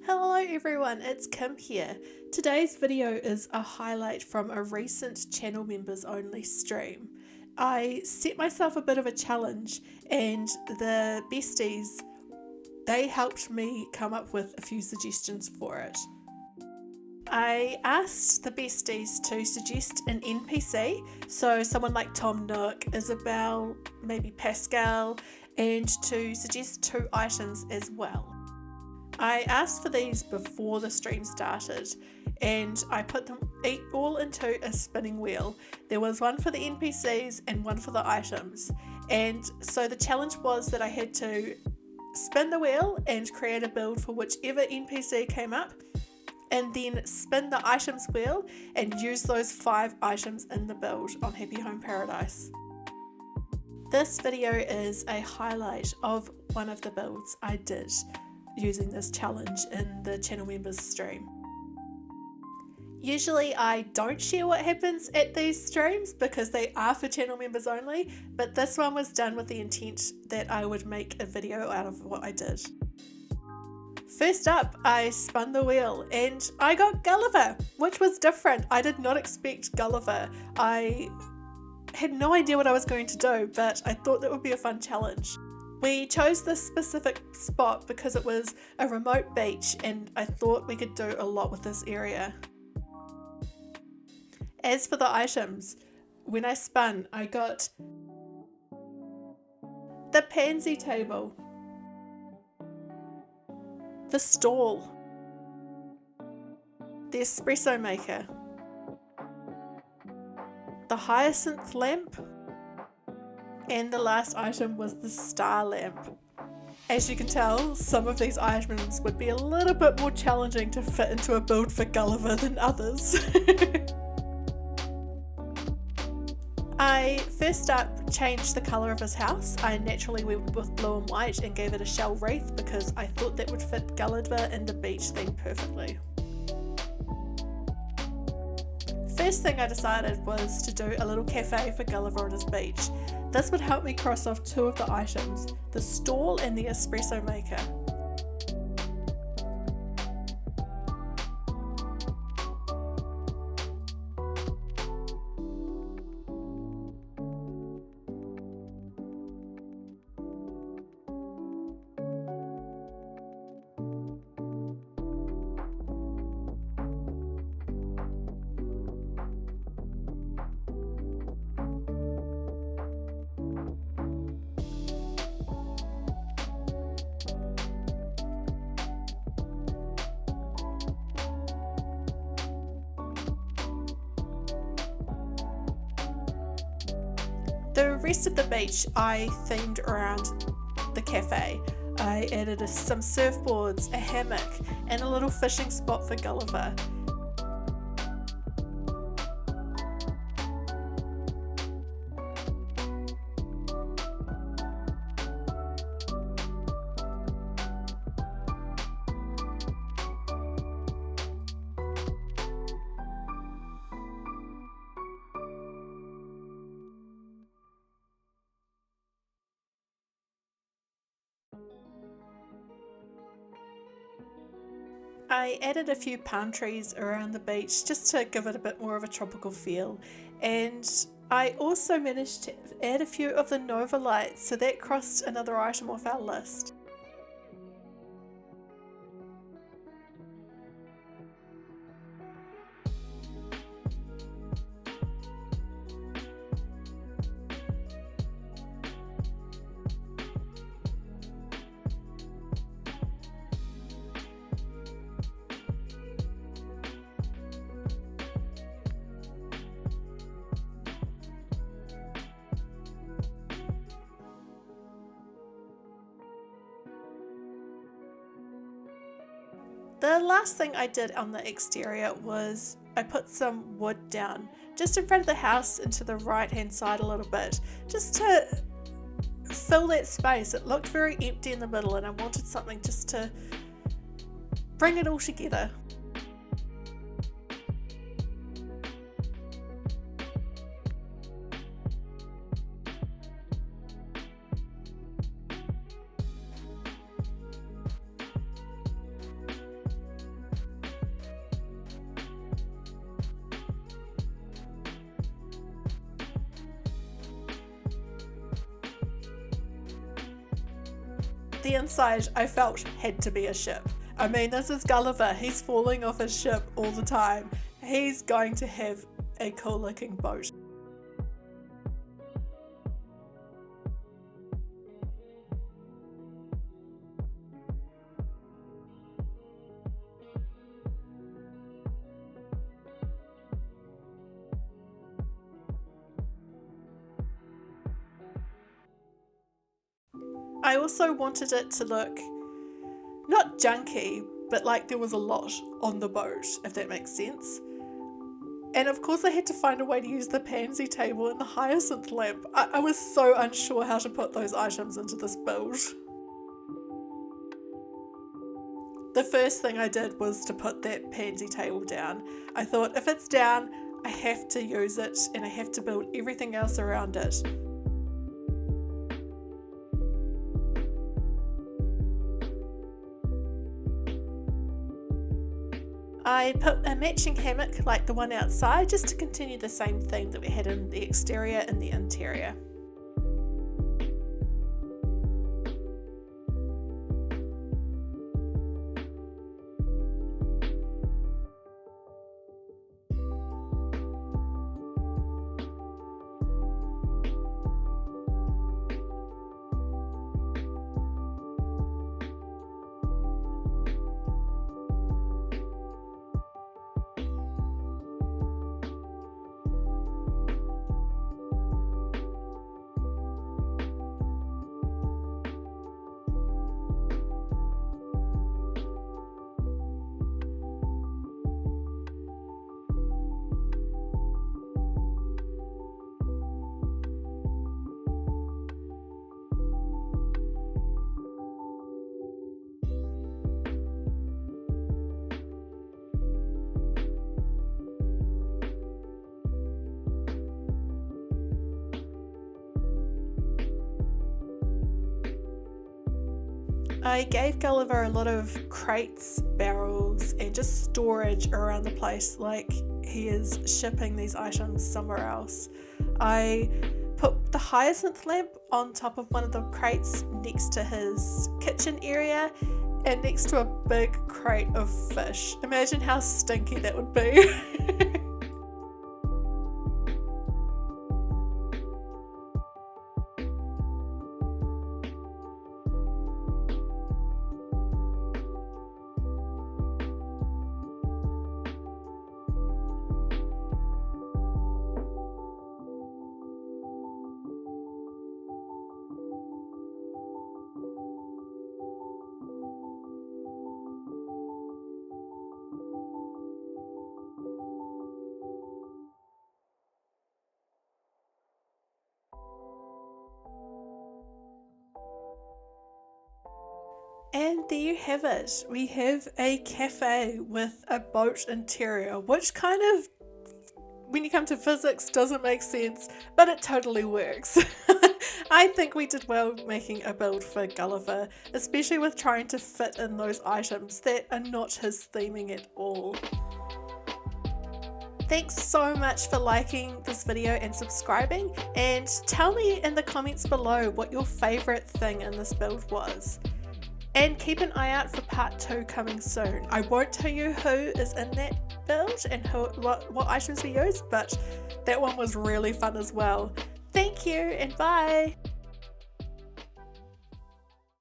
Hello everyone, it's Kim here. Today's video is a highlight from a recent channel members only stream. I set myself a bit of a challenge and the besties, they helped me come up with a few suggestions for it. I asked the besties to suggest an NPC, so someone like Tom Nook, Isabel, maybe Pascal, and to suggest 2 items as well. I asked for these before the stream started and I put them all into a spinning wheel. There was one for the NPCs and one for the items, and so the challenge was that I had to spin the wheel and create a build for whichever NPC came up, and then spin the items wheel and use those 5 items in the build on Happy Home Paradise. This video is a highlight of one of the builds I did using this challenge in the channel members stream. Usually I don't share what happens at these streams because they are for channel members only, but this one was done with the intent that I would make a video out of what I did. First up, I spun the wheel and I got Gulliver, which was different. I did not expect Gulliver. I had no idea what I was going to do, but I thought that would be a fun challenge. We chose this specific spot because it was a remote beach and I thought we could do a lot with this area. As for the items, when I spun, I got the pansy table, the stall, the espresso maker, the hyacinth lamp, and the last item was the star lamp. As you can tell, some of these items would be a little bit more challenging to fit into a build for Gulliver than others. I first up changed the colour of his house. I naturally went with blue and white and gave it a shell wreath because I thought that would fit Gulliver and the beach theme perfectly. First thing I decided was to do a little cafe for Gulliver on his beach. This would help me cross off 2 of the items, the stall and the espresso maker. The rest of the beach I themed around the cafe. I added some surfboards, a hammock, and a little fishing spot for Gulliver. I added a few palm trees around the beach just to give it a bit more of a tropical feel, and I also managed to add a few of the Nova lights, so that crossed another item off our list. The last thing I did on the exterior was I put some wood down just in front of the house and to the right hand side a little bit, just to fill that space. It looked very empty in the middle and I wanted something just to bring it all together. the inside I felt had to be a ship. I mean, this is Gulliver. He's falling off his ship all the time. He's going to have a cool looking boat. I also wanted it to look not junky, but like there was a lot on the boat, if that makes sense. And of course I had to find a way to use the pansy table and the hyacinth lamp. I was so unsure how to put those items into this build. The first thing I did was to put that pansy table down. I thought if it's down, I have to use it and I have to build everything else around it. I put a matching hammock like the one outside just to continue the same theme that we had in the exterior and the interior. I gave Gulliver a lot of crates, barrels, and just storage around the place like he is shipping these items somewhere else. I put the hyacinth lamp on top of one of the crates next to his kitchen area and next to a big crate of fish. Imagine how stinky that would be. And there you have it. We have a cafe with a boat interior, which kind of, when you come to physics, doesn't make sense, but it totally works. I think we did well making a build for Gulliver, especially with trying to fit in those items that are not his theming at all. Thanks so much for liking this video and subscribing, and tell me in the comments below what your favourite thing in this build was. And keep an eye out for part 2 coming soon. I won't tell you who is in that build and what items we use, but that one was really fun as well. Thank you and bye!